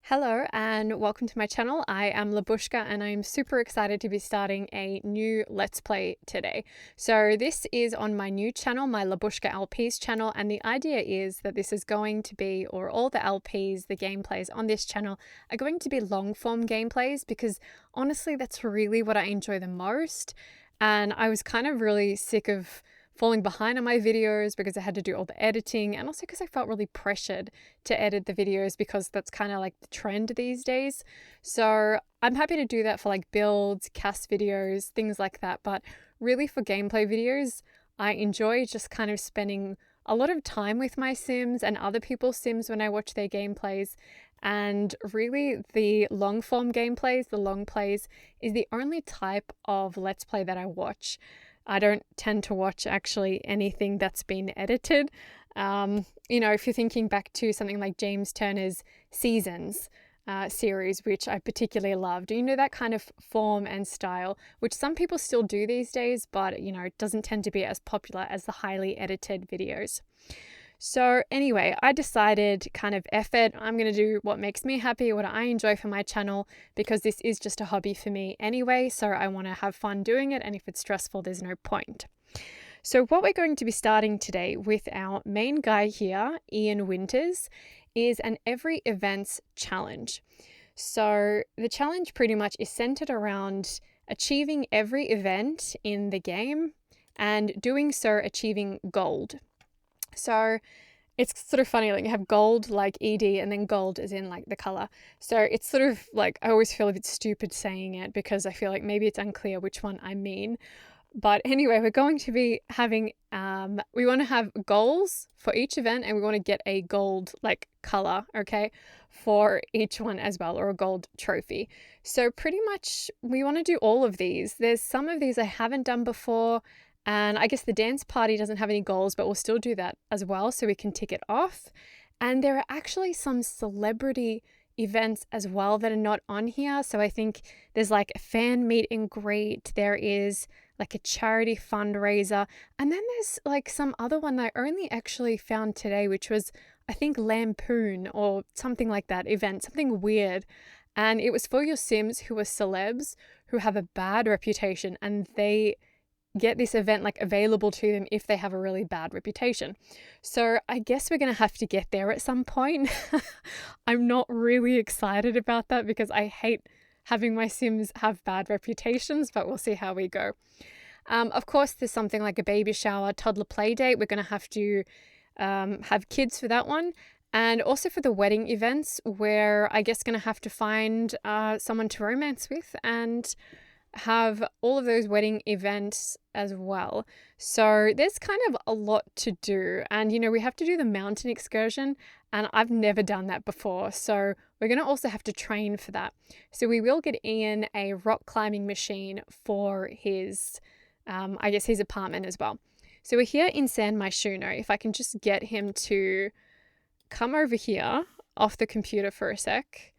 Hello and welcome to my channel. I am Labushka and I'm super excited to be starting a new Let's Play today. So this is on my new channel, my Labushka LPs channel, and the idea is that this is going to be, or all the LPs, the gameplays on this channel are going to be long form gameplays because honestly that's really what I enjoy the most. And I was kind of really sick of falling behind on my videos because I had to do all the editing, and also because I felt really pressured to edit the videos because that's kind of like the trend these days. So I'm happy to do that for like builds, cast videos, things like that. But really for gameplay videos, I enjoy just kind of spending a lot of time with my Sims and other people's Sims when I watch their gameplays. And really the long form gameplays, the long plays, is the only type of Let's Play that I watch. I don't tend to watch actually anything that's been edited. If you're thinking back to something like James Turner's Seasons series, which I particularly loved, that kind of form and style, which some people still do these days, but it doesn't tend to be as popular as the highly edited videos. So anyway, I decided kind of effort, I'm going to do what makes me happy, what I enjoy for my channel, because this is just a hobby for me anyway, so I want to have fun doing it, and if it's stressful, there's no point. So what we're going to be starting today with our main guy here, Ian Winters, is an every events challenge. So the challenge pretty much is centered around achieving every event in the game and doing so achieving gold. So it's sort of funny, like you have gold like ED and then gold is in like the color. So it's sort of like, I always feel a bit stupid saying it because I feel like maybe it's unclear which one I mean. But anyway, we're going to be having, we want to have goals for each event and we want to get a gold like color, okay, for each one as well, or a gold trophy. So pretty much we want to do all of these. There's some of these I haven't done before. And I guess the dance party doesn't have any goals, but we'll still do that as well so we can tick it off. And there are actually some celebrity events as well that are not on here. So I think there's like a fan meet and greet. There is like a charity fundraiser. And then there's like some other one that I only actually found today, which was, I think, Lampoon or something like that event, something weird. And it was for your Sims who are celebs who have a bad reputation, and they get this event like available to them if they have a really bad reputation. So I guess we're going to have to get there at some point. I'm not really excited about that because I hate having my Sims have bad reputations, but we'll see how we go. Of course, there's something like a baby shower, toddler play date. We're going to have to have kids for that one. And also for the wedding events, we're, I guess, going to have to find someone to romance with and have all of those wedding events as well. So there's kind of a lot to do, and we have to do the mountain excursion, and I've never done that before, so we're going to also have to train for that. So we will get Ian a rock climbing machine for his I guess his apartment as well. So we're here in San Myshuno. If I can just get him to come over here off the computer for a sec.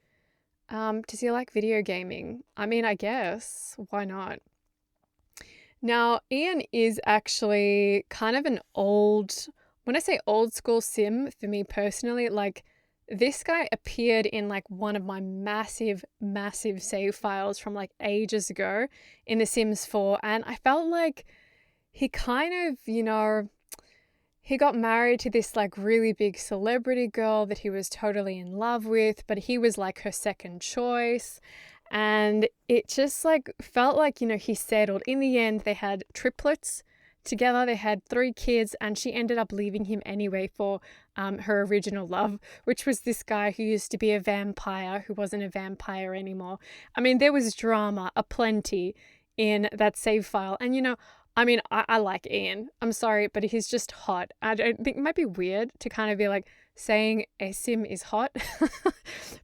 Does he like video gaming? I mean, I guess, why not? Now, Ian is actually kind of an old, when I say old school Sim, for me personally, like this guy appeared in like one of my massive save files from like ages ago in The Sims 4. And I felt like he kind of, he got married to this like really big celebrity girl that he was totally in love with, but he was like her second choice. And it just like felt like, he settled. In the end, they had triplets together. They had 3 kids, and she ended up leaving him anyway for her original love, which was this guy who used to be a vampire, who wasn't a vampire anymore. I mean, there was drama aplenty in that save file. And, I like Ian. I'm sorry, but he's just hot. I don't think it might be weird to kind of be like saying a Sim is hot.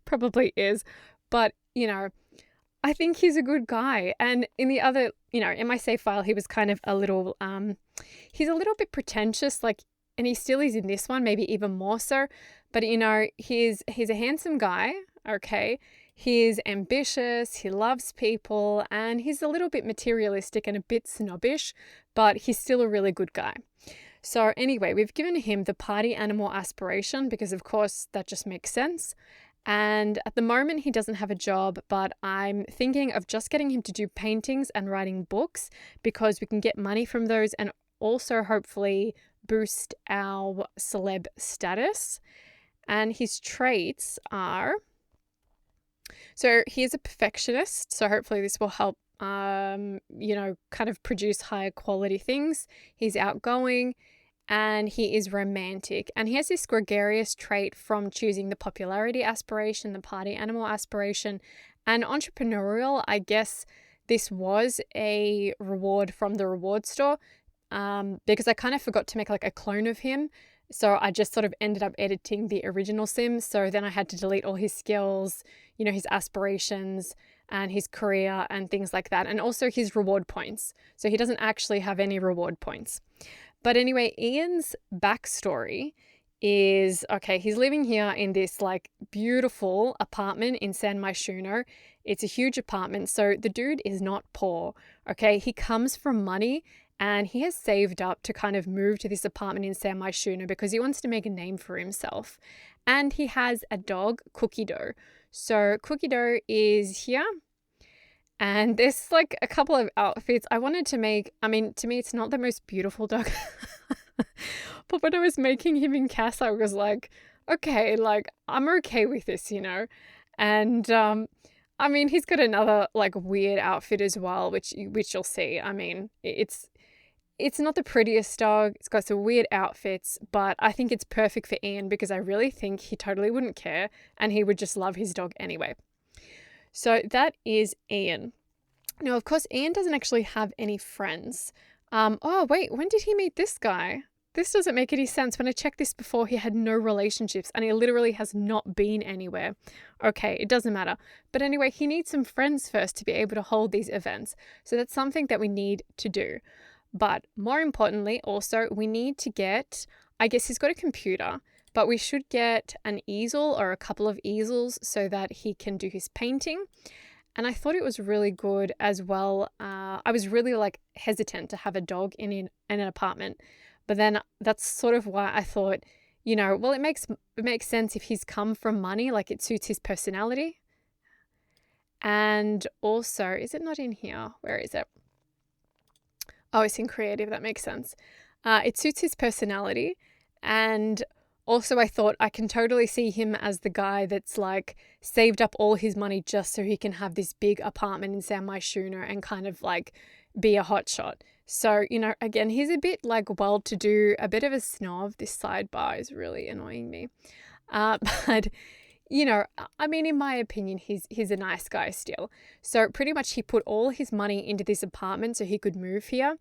Probably is. But, I think he's a good guy. And in the other, in my save file, he was kind of a little, he's a little bit pretentious, like, and he still is in this one, maybe even more so. But, he's a handsome guy, okay? He's ambitious, he loves people, and he's a little bit materialistic and a bit snobbish, but he's still a really good guy. So anyway, we've given him the party animal aspiration because of course that just makes sense. And at the moment, he doesn't have a job, but I'm thinking of just getting him to do paintings and writing books because we can get money from those and also hopefully boost our celeb status. And his traits are, so he is a perfectionist. So hopefully this will help, kind of produce higher quality things. He's outgoing and he is romantic. And he has this gregarious trait from choosing the popularity aspiration, the party animal aspiration, and entrepreneurial. I guess this was a reward from the reward store because I kind of forgot to make like a clone of him. So I just sort of ended up editing the original Sims. So then I had to delete all his skills, his aspirations and his career and things like that. And also his reward points. So he doesn't actually have any reward points. But anyway, Ian's backstory is, okay, he's living here in this like beautiful apartment in San Myshuno. It's a huge apartment. So the dude is not poor. Okay. He comes from money and he has saved up to kind of move to this apartment in San Myshuno because he wants to make a name for himself. And he has a dog, Cookie Dough. So Cookie Dough is here. And there's like a couple of outfits I wanted to make. I mean, to me, it's not the most beautiful dog. But when I was making him in Cass, I was like, okay, like I'm okay with this, And I mean, he's got another like weird outfit as well, which you'll see. I mean, it's not the prettiest dog. It's got some weird outfits, but I think it's perfect for Ian because I really think he totally wouldn't care and he would just love his dog anyway. So that is Ian. Now, of course, Ian doesn't actually have any friends. Oh, wait, when did he meet this guy? This doesn't make any sense. When I checked this before, he had no relationships and he literally has not been anywhere. Okay, it doesn't matter. But anyway, he needs some friends first to be able to hold these events. So that's something that we need to do. But more importantly, also, we need to get, I guess he's got a computer, but we should get an easel or a couple of easels so that he can do his painting. And I thought it was really good as well. I was really like hesitant to have a dog in an apartment, but then that's sort of why I thought, well, it makes sense if he's come from money, like it suits his personality. And also, is it not in here? Where is it? Oh, it's in creative. That makes sense. It suits his personality. And also, I thought I can totally see him as the guy that's like saved up all his money just so he can have this big apartment in San Myshuno and kind of like be a hotshot. So, again, he's a bit like well-to-do, a bit of a snob. This sidebar is really annoying me. But, I mean, in my opinion, he's a nice guy still. So pretty much he put all his money into this apartment so he could move here.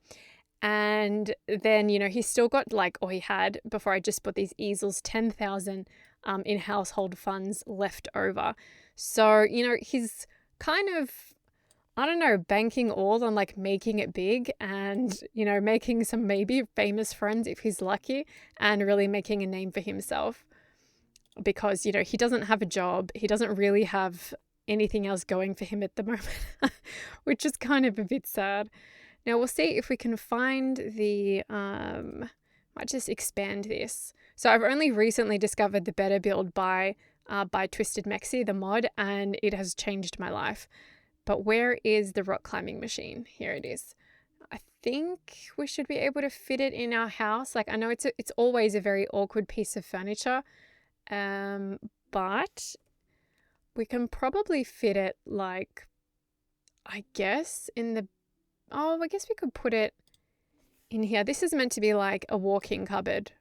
And then, he's still got he had, before I just bought these easels, 10,000 in household funds left over. So, he's kind of, I don't know, banking all on like making it big and, making some maybe famous friends if he's lucky and really making a name for himself. Because, he doesn't have a job. He doesn't really have anything else going for him at the moment, which is kind of a bit sad. Now we'll see if we can find the, might just expand this. So I've only recently discovered the better build by Twisted Mexi, the mod, and it has changed my life. But where is the rock climbing machine? Here it is. I think we should be able to fit it in our house. Like I know it's always a very awkward piece of furniture, but we can probably fit it like, I guess in the, I guess we could put it in here. This is meant to be like a walk-in cupboard,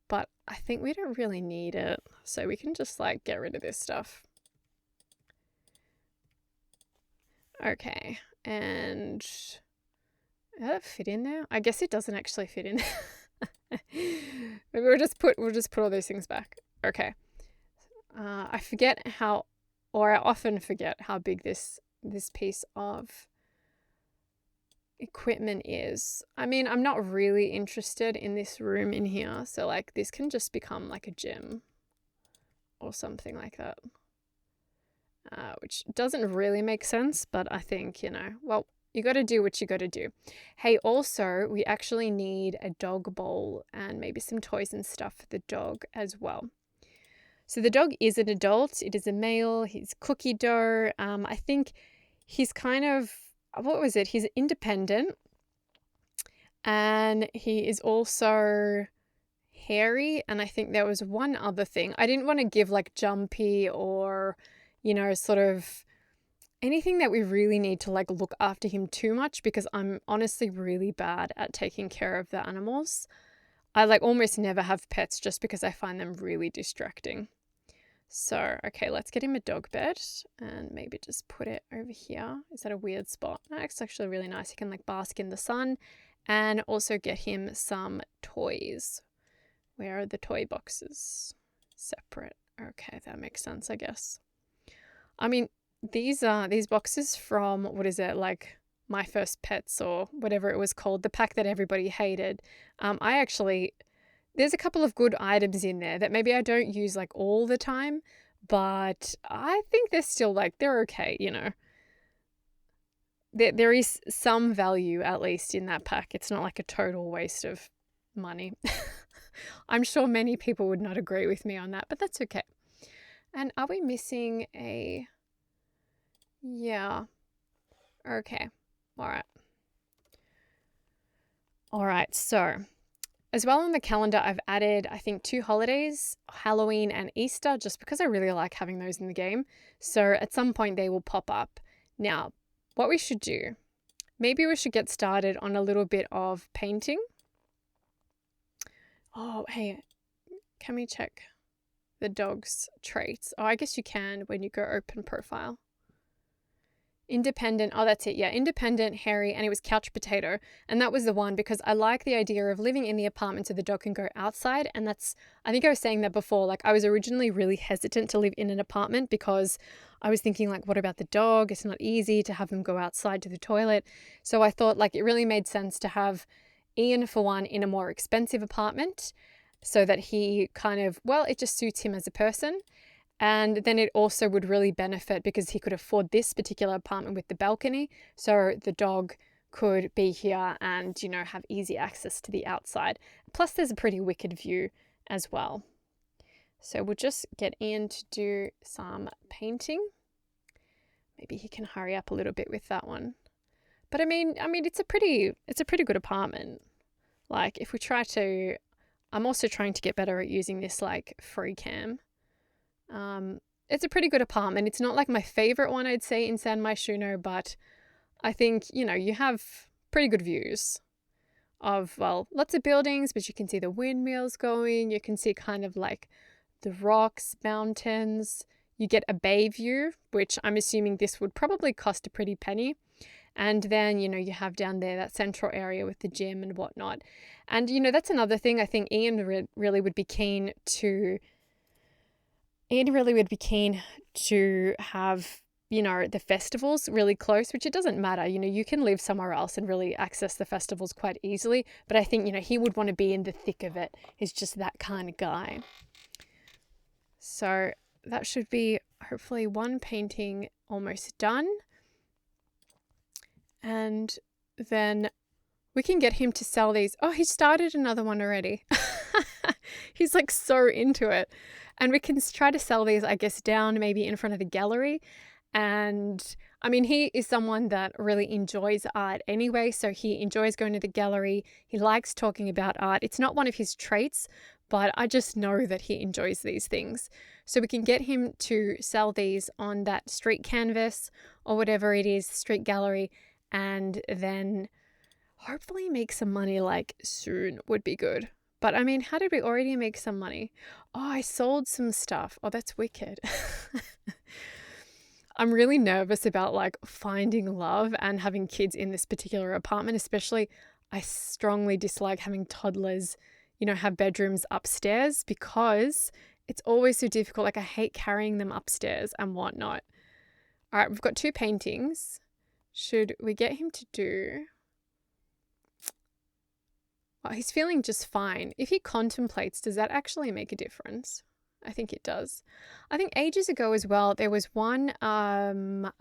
but I think we don't really need it. So we can just like get rid of this stuff. Okay. And does that fit in there? I guess it doesn't actually fit in there. Maybe we'll just put all those things back. Okay. I often forget how big this piece of equipment is. I mean, I'm not really interested in this room in here, so like this can just become like a gym or something like that, which doesn't really make sense, but I think, well, you got to do what you got to do. Hey, also, we actually need a dog bowl and maybe some toys and stuff for the dog as well. So the dog is an adult. It is a male. He's cookie dough. I think he's kind of, what was it? He's independent, and he is also hairy. And I think there was one other thing. I didn't want to give like jumpy or, sort of anything that we really need to like look after him too much, because I'm honestly really bad at taking care of the animals. I like almost never have pets just because I find them really distracting. So, okay, let's get him a dog bed and maybe just put it over here. Is that a weird spot? No, it's actually really nice. He can like bask in the sun, and also get him some toys. Where are the toy boxes? Separate. Okay, that makes sense, I guess. I mean, these boxes from, what is it, like My First Pets or whatever it was called, the pack that everybody hated. There's a couple of good items in there that maybe I don't use like all the time, but I think they're still like, they're okay, There is some value at least in that pack. It's not like a total waste of money. I'm sure many people would not agree with me on that, but that's okay. And are we missing a... Yeah. Okay. All right. So as well on the calendar, I've added, I think, 2 holidays, Halloween and Easter, just because I really like having those in the game. So at some point they will pop up. Now, what we should do, maybe we should get started on a little bit of painting. Oh, hey, can we check the dog's traits? Oh, I guess you can when you go open profile. Independent. Oh, that's it. Yeah. Independent, hairy, and it was couch potato. And that was the one because I like the idea of living in the apartment so the dog can go outside. And I think I was saying that before, like I was originally really hesitant to live in an apartment because I was thinking like, what about the dog? It's not easy to have him go outside to the toilet. So I thought like it really made sense to have Ian, for one, in a more expensive apartment so that he kind of, well, it just suits him as a person. And then it also would really benefit because he could afford this particular apartment with the balcony. So the dog could be here and, have easy access to the outside. Plus there's a pretty wicked view as well. So we'll just get Ian to do some painting. Maybe he can hurry up a little bit with that one. But I mean, it's a pretty good apartment. Like if we try to, I'm also trying to get better at using this like free cam. It's a pretty good apartment. It's not like my favorite one, I'd say, in San Myshuno, but I think, you have pretty good views of, well, lots of buildings, but you can see the windmills going. You can see kind of like the rocks, mountains. You get a bay view, which I'm assuming this would probably cost a pretty penny. And then, you have down there that central area with the gym and whatnot. And, that's another thing I think Ian really would be keen to have, the festivals really close, which it doesn't matter. You can live somewhere else and really access the festivals quite easily. But I think, he would want to be in the thick of it. He's just that kind of guy. So that should be hopefully one painting almost done. And then we can get him to sell these. Oh, he started another one already. He's like so into it. And we can try to sell these, I guess, down maybe in front of the gallery. And I mean, he is someone that really enjoys art anyway. So he enjoys going to the gallery. He likes talking about art. It's not one of his traits, but I just know that he enjoys these things. So we can get him to sell these on that street canvas or whatever it is, street gallery, and then hopefully make some money like soon would be good. But I mean, how did we already make some money? Oh, I sold some stuff. Oh, that's wicked. I'm really nervous about like finding love and having kids in this particular apartment, especially I strongly dislike having toddlers, have bedrooms upstairs because it's always so difficult. Like I hate carrying them upstairs and whatnot. All right, we've got 2 paintings. Should we get him to do... Well, he's feeling just fine. If he contemplates, does that actually make a difference? I think it does. I think ages ago as well, there was one, I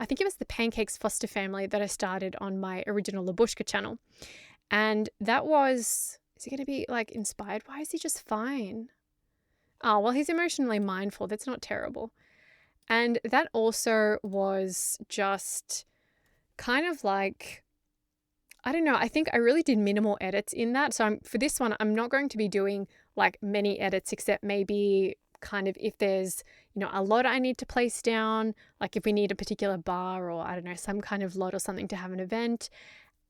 think it was the Pancakes Foster Family that I started on my original Labushka channel. And that was, is he going to be like inspired? Why is he just fine? Oh, well, he's emotionally mindful. That's not terrible. And that also was just kind of like, I don't know, I think I really did minimal edits in that. So for this one, I'm not going to be doing like many edits, except maybe kind of if there's, a lot I need to place down, like if we need a particular bar or I don't know, some kind of lot or something to have an event,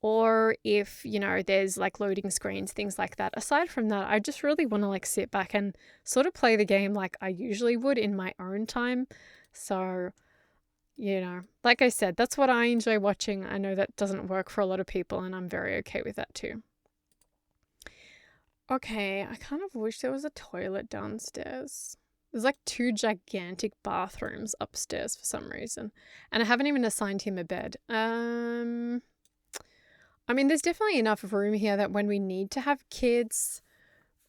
or if, there's like loading screens, things like that. Aside from that, I just really want to like sit back and sort of play the game like I usually would in my own time. So, like I said, that's what I enjoy watching. I know that doesn't work for a lot of people, and I'm very okay with that too. Okay, I kind of wish there was a toilet downstairs. There's like 2 gigantic bathrooms upstairs for some reason. And I haven't even assigned him a bed. There's definitely enough room here that when we need to have kids,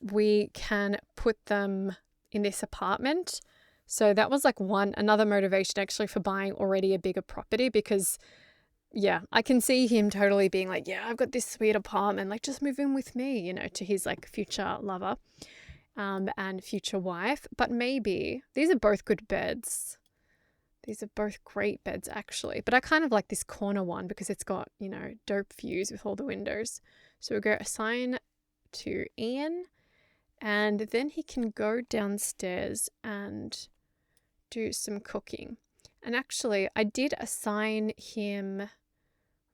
we can put them in this apartment. So that was like another motivation actually for buying already a bigger property, because I can see him totally being like, yeah, I've got this sweet apartment, like just move in with me, to his like future lover and future wife. But maybe these are both good beds. These are both great beds actually, but I kind of like this corner one because it's got, dope views with all the windows. So we'll go assign to Ian, and then he can go downstairs and do some cooking. And actually, I did assign him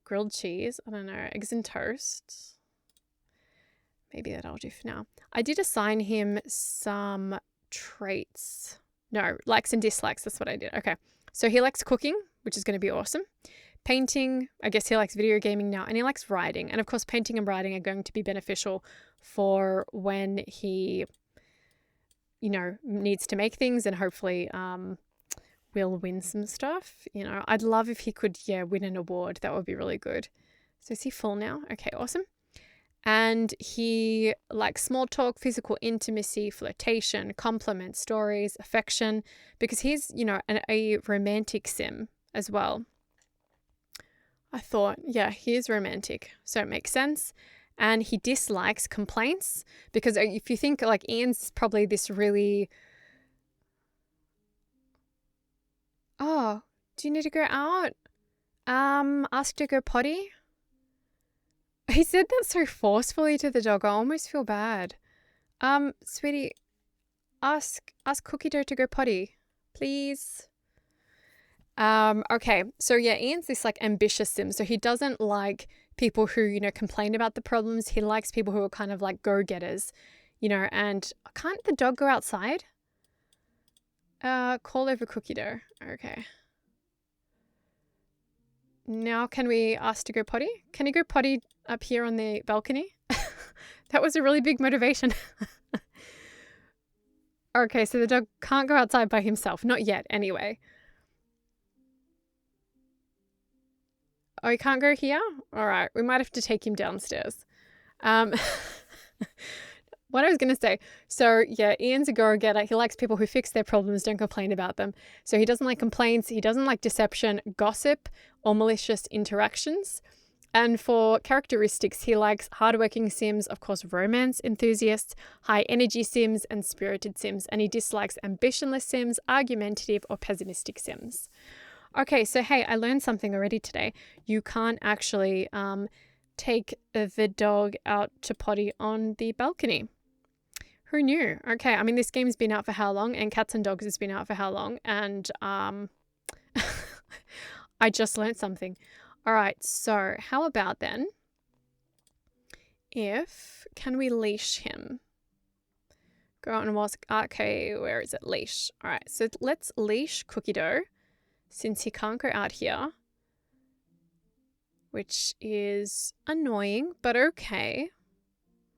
grilled cheese. I don't know, eggs and toast. Maybe that'll do for now. I did assign him some traits. No, likes and dislikes. That's what I did. Okay. So he likes cooking, which is going to be awesome. Painting, I guess he likes video gaming now, and he likes writing. And of course, painting and writing are going to be beneficial for when he, needs to make things, and hopefully will win some stuff. I'd love if he could, win an award. That would be really good. So is he full now? Okay, awesome. And he likes small talk, physical intimacy, flirtation, compliments, stories, affection, because he's, a romantic sim as well. I thought, he is romantic, so it makes sense. And he dislikes complaints, because if you think like Ian's probably this really, oh, do you need to go out? Ask to go potty? He said that so forcefully to the dog. I almost feel bad. Sweetie, ask Cookie Dough to go potty, please. Okay. So Ian's this like ambitious sim. So he doesn't like people who, complain about the problems. He likes people who are kind of like go-getters, and can't the dog go outside? Call over Cookie Dough. Okay. Now can we ask to go potty? Can he go potty up here on the balcony? That was a really big motivation. Okay, so the dog can't go outside by himself. Not yet, anyway. Oh, he can't go here? All right, we might have to take him downstairs. What I was going to say. So, Ian's a go-getter. He likes people who fix their problems, don't complain about them. So he doesn't like complaints. He doesn't like deception, gossip, or malicious interactions. And for characteristics, he likes hardworking sims, of course, romance enthusiasts, high-energy sims, and spirited sims. And he dislikes ambitionless sims, argumentative, or pessimistic sims. Okay, so hey, I learned something already today. You can't actually take the dog out to potty on the balcony. Who knew? Okay, this game's been out for how long? And Cats and Dogs has been out for how long? And I just learned something. All right, so how about then can we leash him? Go out and walk. Okay, where is it? Leash. All right, so let's leash Cookie Dough since he can't go out here, which is annoying, but okay,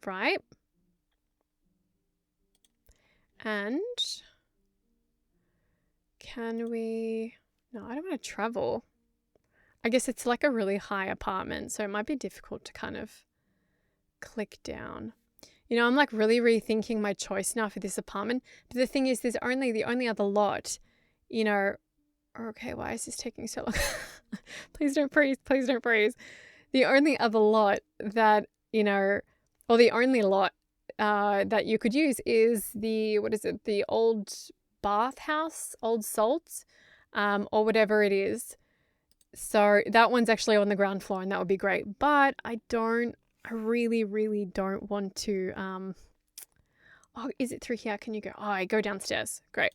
right? And can we... No, I don't want to travel. I guess it's like a really high apartment, so it might be difficult to kind of click down. I'm like really rethinking my choice now for this apartment. But the thing is, there's the only other lot, okay, why is this taking so long? Please don't freeze. Please don't freeze. The only other lot that, or the only lot that you could use is the, what is it? The old bathhouse, old salt, or whatever it is. So that one's actually on the ground floor and that would be great. But I really, really don't want to, oh, is it through here? Can you go? Oh, I go downstairs. Great.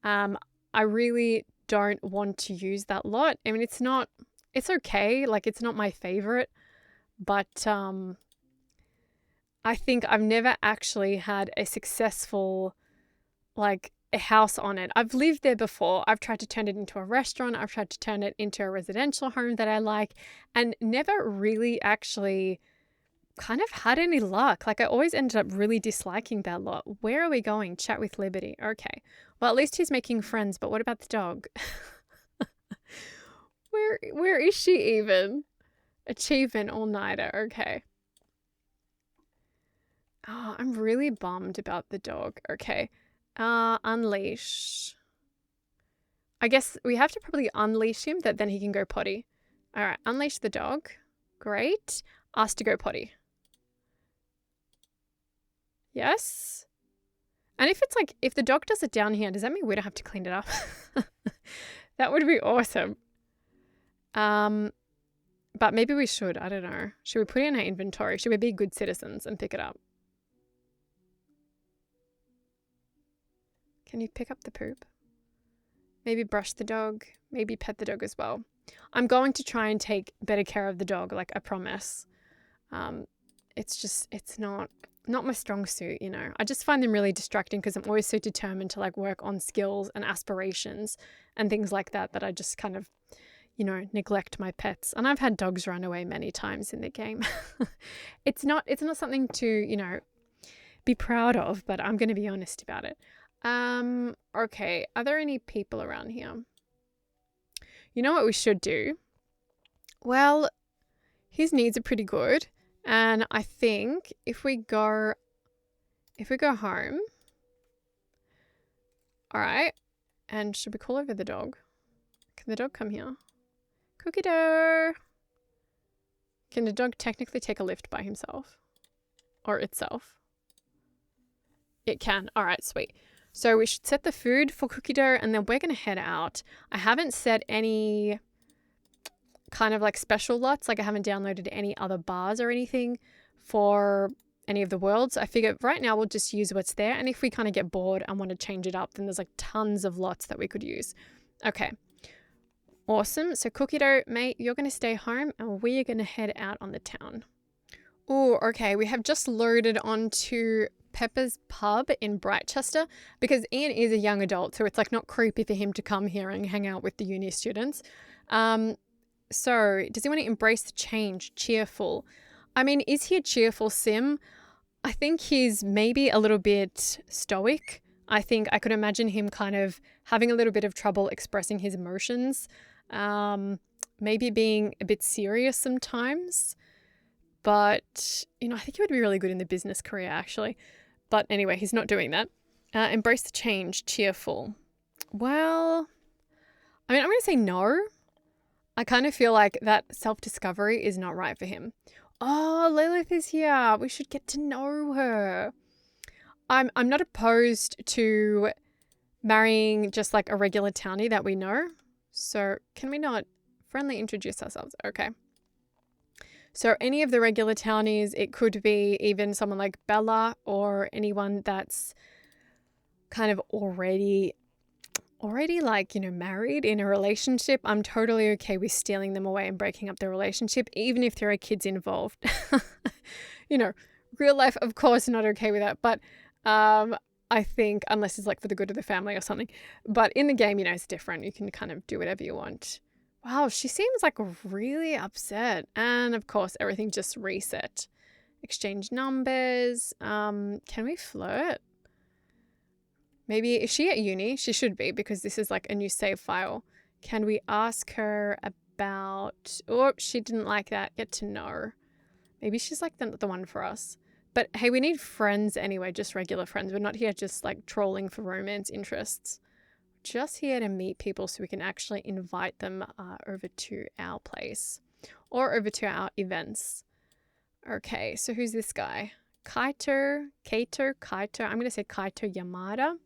I really don't want to use that lot. I mean, it's okay. Like, it's not my favorite, but I think I've never actually had a successful, like, a house on it. I've lived there before. I've tried to turn it into a restaurant. I've tried to turn it into a residential home that I like, and never really actually kind of had any luck. Like, I always ended up really disliking that lot. Where are we going? Chat with Liberty. Okay. Well, at least he's making friends, but what about the dog? Where is she even? Achievement all-nighter. Okay. Oh, I'm really bummed about the dog. Okay. Unleash. I guess we have to probably unleash him, that then he can go potty. All right. Unleash the dog. Great. Ask to go potty. Yes. And if it's like, if the dog does it down here, does that mean we don't have to clean it up? That would be awesome. But maybe we should. I don't know. Should we put it in our inventory? Should we be good citizens and pick it up? Can you pick up the poop? Maybe brush the dog. Maybe pet the dog as well. I'm going to try and take better care of the dog, like I promise. It's not my strong suit, you know. I just find them really distracting because I'm always so determined to like work on skills and aspirations and things like that, that I just kind of, you know, neglect my pets. And I've had dogs run away many times in the game. It's not something to, you know, be proud of, but I'm going to be honest about it. Okay. Are there any people around here? You know what we should do? Well, his needs are pretty good. And I think if we go home, all right, and should we call over the dog? Can the dog come here? Cookie dough. Can the dog technically take a lift by himself or itself? It can. All right, sweet. So we should set the food for Cookie dough and then we're going to head out. I haven't set any kind of like special lots, like I haven't downloaded any other bars or anything for any of the worlds. I figure right now we'll just use what's there, and if we kind of get bored and want to change it up, then there's like tons of lots that we could use. Okay, awesome. So Cookie dough, mate, you're going to stay home and we are going to head out on the town. Oh, okay, we have just loaded onto Pepper's Pub in Brightchester because Ian is a young adult, so it's like not creepy for him to come here and hang out with the uni students. So does he want to embrace the change? Cheerful. I mean, is he a cheerful sim? I think he's maybe a little bit stoic. I think I could imagine him kind of having a little bit of trouble expressing his emotions. Maybe being a bit serious sometimes. But, you know, I think he would be really good in the business career, actually. But anyway, he's not doing that. Embrace the change. Cheerful. Well, I mean, I'm going to say no. I kind of feel like that self-discovery is not right for him. Oh, Lilith is here. We should get to know her. I'm not opposed to marrying just like a regular townie that we know. So can we not friendly introduce ourselves? Okay. So any of the regular townies, it could be even someone like Bella or anyone that's kind of already like, you know, married in a relationship. I'm totally okay with stealing them away and breaking up their relationship, even if there are kids involved. You know, real life, of course, not okay with that. But I think unless it's like for the good of the family or something. But in the game, you know, it's different. You can kind of do whatever you want. Wow, she seems like really upset. And of course, everything just reset. Exchange numbers. Can we flirt? Maybe, is she at uni? She should be, because this is like a new save file. Can we ask her about... Oh, she didn't like that. Get to know. Maybe she's like the one for us. But hey, we need friends anyway, just regular friends. We're not here just like trolling for romance interests. Just here to meet people so we can actually invite them over to our place or over to our events. Okay, so who's this guy? Kaito. I'm going to say Kaito Yamada.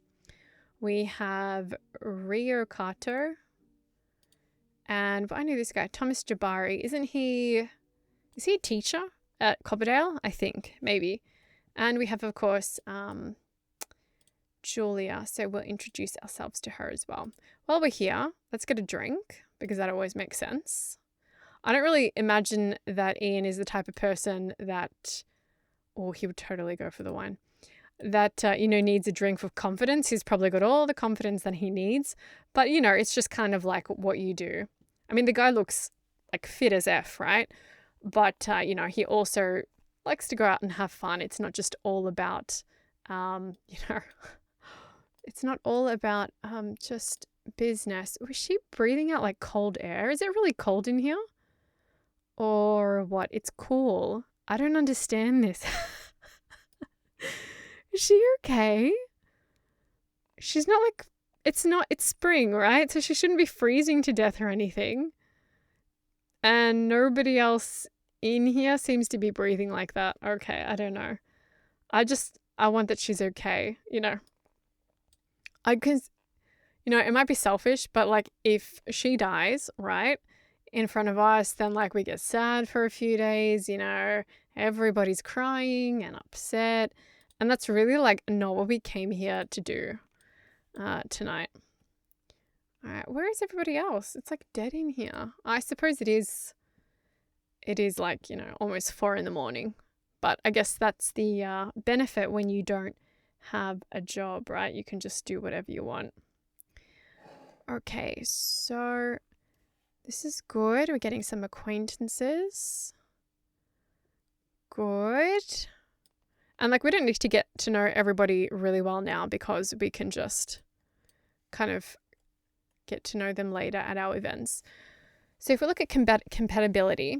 We have Ryo Kato. And I knew this guy, Thomas Jabari. Is he a teacher at Copperdale? I think, maybe. And we have, of course, Julia. So we'll introduce ourselves to her as well. While we're here, let's get a drink because that always makes sense. I don't really imagine that Ian is the type of person that, he would totally go for the wine, that, needs a drink with confidence. He's probably got all the confidence that he needs. But, it's just kind of like what you do. I mean, the guy looks like fit as F, right? But, he also likes to go out and have fun. It's not just all about, it's not all about just business. Was she breathing out like cold air? Is it really cold in here? Or what? It's cool. I don't understand this. Is she okay? She's not like, it's spring, right? So she shouldn't be freezing to death or anything. And nobody else in here seems to be breathing like that. Okay, I don't know. I want that she's okay, it might be selfish, but like if she dies, right, in front of us, then like we get sad for a few days, everybody's crying and upset. And that's really like not what we came here to do tonight. All right, where is everybody else? It's like dead in here. I suppose it is like, almost 4 a.m. But I guess that's the benefit when you don't have a job, right? You can just do whatever you want. Okay, so this is good. We're getting some acquaintances. Good. And like we don't need to get to know everybody really well now because we can just kind of get to know them later at our events. So if we look at compatibility,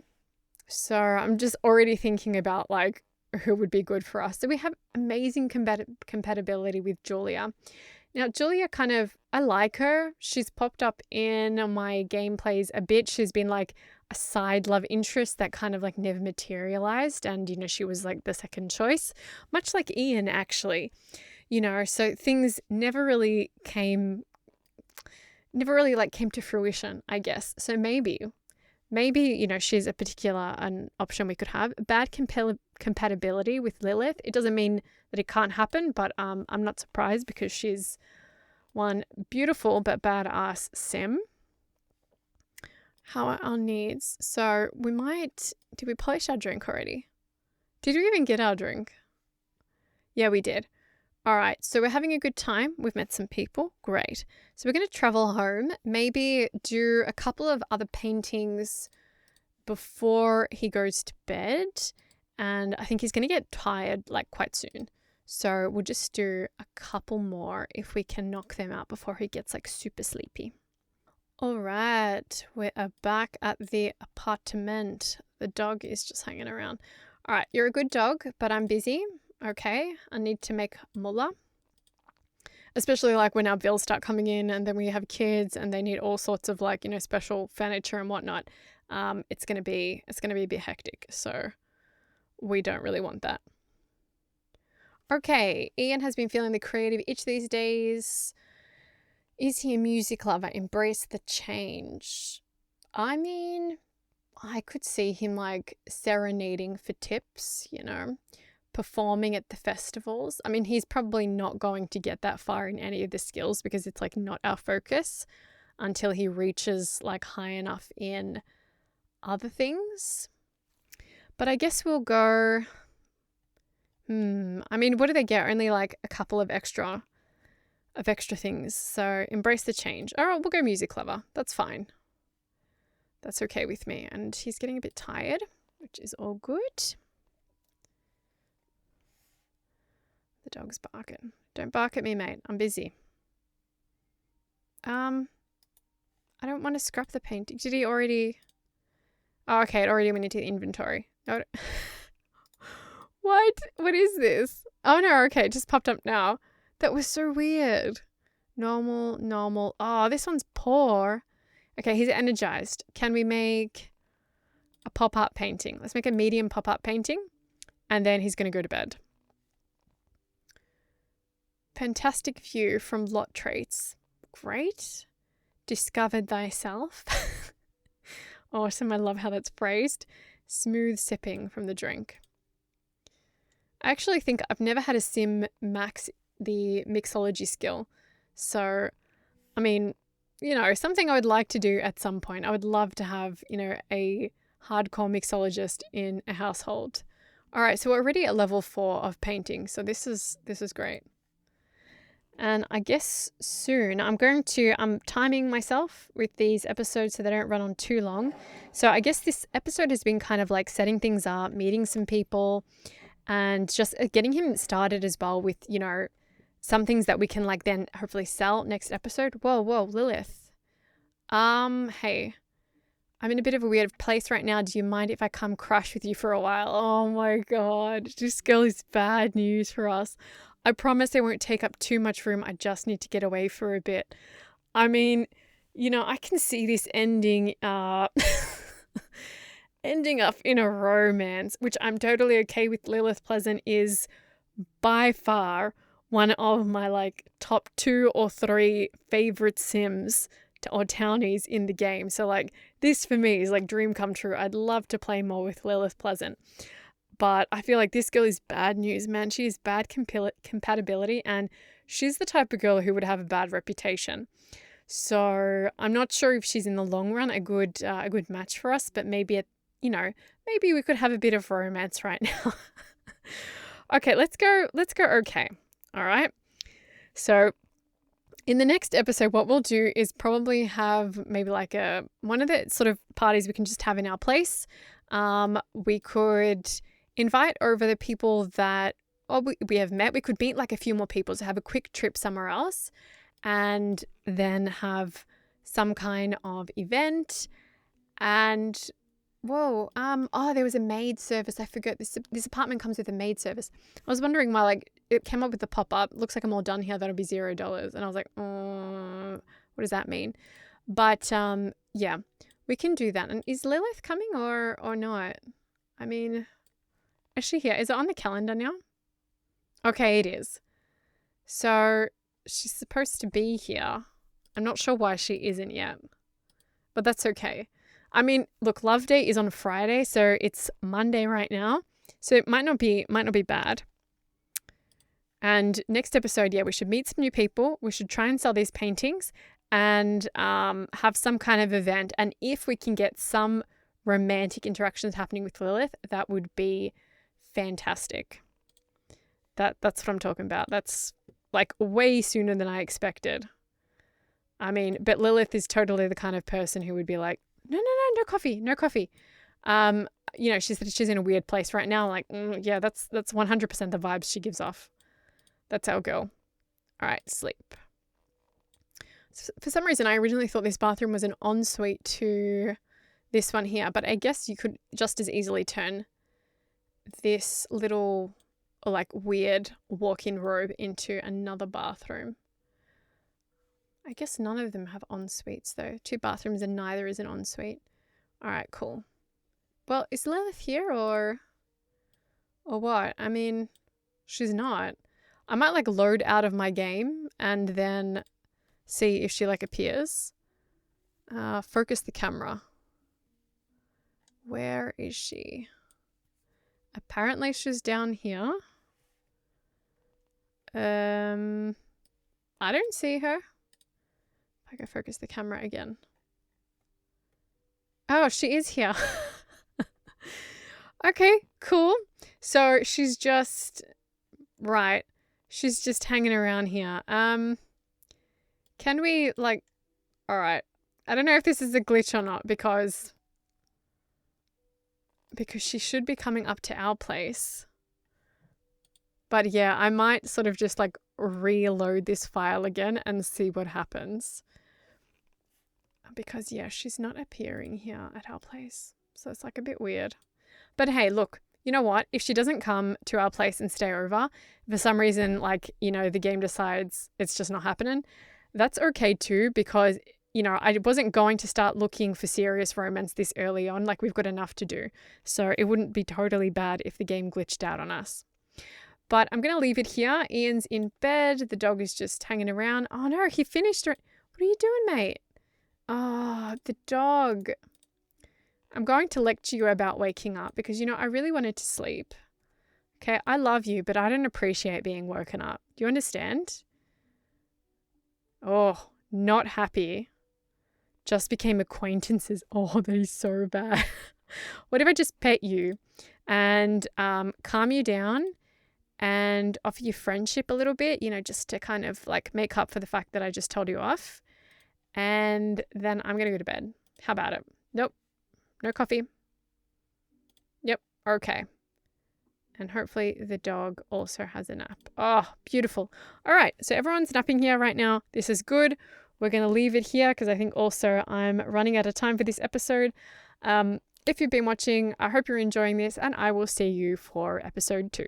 so I'm just already thinking about like who would be good for us. So we have amazing compatibility with Julia. Now, Julia I like her. She's popped up in my gameplays a bit. She's been like a side love interest that kind of like never materialized. And, she was like the second choice, much like Ian actually, so things never really came to fruition, I guess. So maybe, she's a particular an option we could have. Bad compatibility with Lilith. It doesn't mean that it can't happen, but I'm not surprised because she's one beautiful but badass sim. How are our needs? So did we polish our drink already? Did we even get our drink? Yeah, we did. All right, so we're having a good time. We've met some people. Great. So we're going to travel home, maybe do a couple of other paintings before he goes to bed. And I think he's going to get tired like quite soon. So we'll just do a couple more if we can knock them out before he gets like super sleepy. All right, we are back at the apartment. The dog is just hanging around. All right, you're a good dog, but I'm busy. Okay, I need to make mullah. Especially like when our bills start coming in and then we have kids and they need all sorts of like, special furniture and whatnot. It's gonna be a bit hectic. So we don't really want that. Okay, Ian has been feeling the creative itch these days. Is he a music lover? Embrace the change. I mean, I could see him like serenading for tips, performing at the festivals. I mean, he's probably not going to get that far in any of the skills because it's like not our focus until he reaches like high enough in other things. But I guess we'll go, I mean, what do they get? Only like a couple of extra things. So embrace the change. All right, we'll go music lover. That's fine. That's okay with me. And he's getting a bit tired, which is all good. The dog's barking. Don't bark at me, mate. I'm busy. I don't want to scrap the painting. Did he already? Oh, okay. It already went into the inventory. No. What? What is this? Oh, no. Okay. It just popped up now. That was so weird. Normal. Oh, this one's poor. Okay. He's energized. Can we make a pop-up painting? Let's make a medium pop-up painting. And then he's going to go to bed. Fantastic view from lot traits. Great. Discovered thyself. Awesome. I love how that's phrased. Smooth sipping from the drink. I actually think I've never had a sim max the mixology skill. So, I mean, something I would like to do at some point. I would love to have, a hardcore mixologist in a household. All right, so we're already at level 4 of painting. So this is great. And I guess soon I'm timing myself with these episodes so they don't run on too long. So I guess this episode has been kind of like setting things up, meeting some people, and just getting him started as well with, some things that we can like then hopefully sell next episode. Whoa, Lilith. Hey, I'm in a bit of a weird place right now. Do you mind if I come crash with you for a while? Oh my God, this girl is bad news for us. I promise I won't take up too much room. I just need to get away for a bit. I mean, I can see this ending ending up in a romance, which I'm totally okay with. Lilith Pleasant is by far one of my like top 2 or 3 favorite sims or townies in the game. So like this for me is like dream come true. I'd love to play more with Lilith Pleasant. But I feel like this girl is bad news, man. She is bad compatibility, and she's the type of girl who would have a bad reputation. So I'm not sure if she's in the long run a good match for us, but maybe maybe we could have a bit of romance right now. Okay, let's go okay. All right. So in the next episode, what we'll do is probably have maybe like one of the sort of parties we can just have in our place. We could invite over the people that we have met. We could meet like a few more people to have a quick trip somewhere else, and then have some kind of event. And there was a maid service. I forgot this apartment comes with a maid service. I was wondering why it came up with the pop-up. Looks like I'm all done here. That'll be $0. And I was like, what does that mean? But yeah, we can do that. And is Lilith coming or not? I mean, is she here? Is it on the calendar now? Okay, it is. So she's supposed to be here. I'm not sure why she isn't yet, but that's okay. I mean, look, Love Day is on Friday, so it's Monday right now. So it might not be bad. And next episode, yeah, we should meet some new people. We should try and sell these paintings and have some kind of event. And if we can get some romantic interactions happening with Lilith, that would be fantastic. That's what I'm talking about. That's like way sooner than I expected. I mean, but Lilith is totally the kind of person who would be like, no coffee. She's in a weird place right now. Like, yeah, that's 100% the vibes she gives off. That's our girl. All right, sleep. So for some reason, I originally thought this bathroom was an ensuite to this one here, but I guess you could just as easily turn this little like weird walk-in robe into another bathroom. I guess none of them have en-suites though. 2 bathrooms and neither is an ensuite. All right, cool. Well, is Lilith here or what? I mean, she's not. I might like load out of my game and then see if she like appears. Focus the camera. Where is she? Apparently she's down here. I don't see her. If I go focus the camera again. Oh, she is here. Okay, cool. So she's just She's just hanging around here. Can we all right. I don't know if this is a glitch or not because she should be coming up to our place. But yeah, I might sort of just reload this file again and see what happens. Because yeah, she's not appearing here at our place. So it's a bit weird. But hey, look, you know what? If she doesn't come to our place and stay over, for some reason, the game decides it's just not happening, that's okay too, because, I wasn't going to start looking for serious romance this early on. We've got enough to do. So it wouldn't be totally bad if the game glitched out on us. But I'm going to leave it here. Ian's in bed. The dog is just hanging around. Oh no, he finished. What are you doing, mate? Oh, the dog. I'm going to lecture you about waking up because, I really wanted to sleep. Okay, I love you, but I don't appreciate being woken up. Do you understand? Oh, not happy. Just became acquaintances. Oh, that is so bad. What if I just pet you and calm you down and offer you friendship a little bit, just to kind of like make up for the fact that I just told you off. And then I'm going to go to bed. How about it? Nope. No coffee. Yep. Okay. And hopefully the dog also has a nap. Oh, beautiful. All right. So everyone's napping here right now. This is good. We're going to leave it here because I think also I'm running out of time for this episode. If you've been watching, I hope you're enjoying this, and I will see you for episode 2.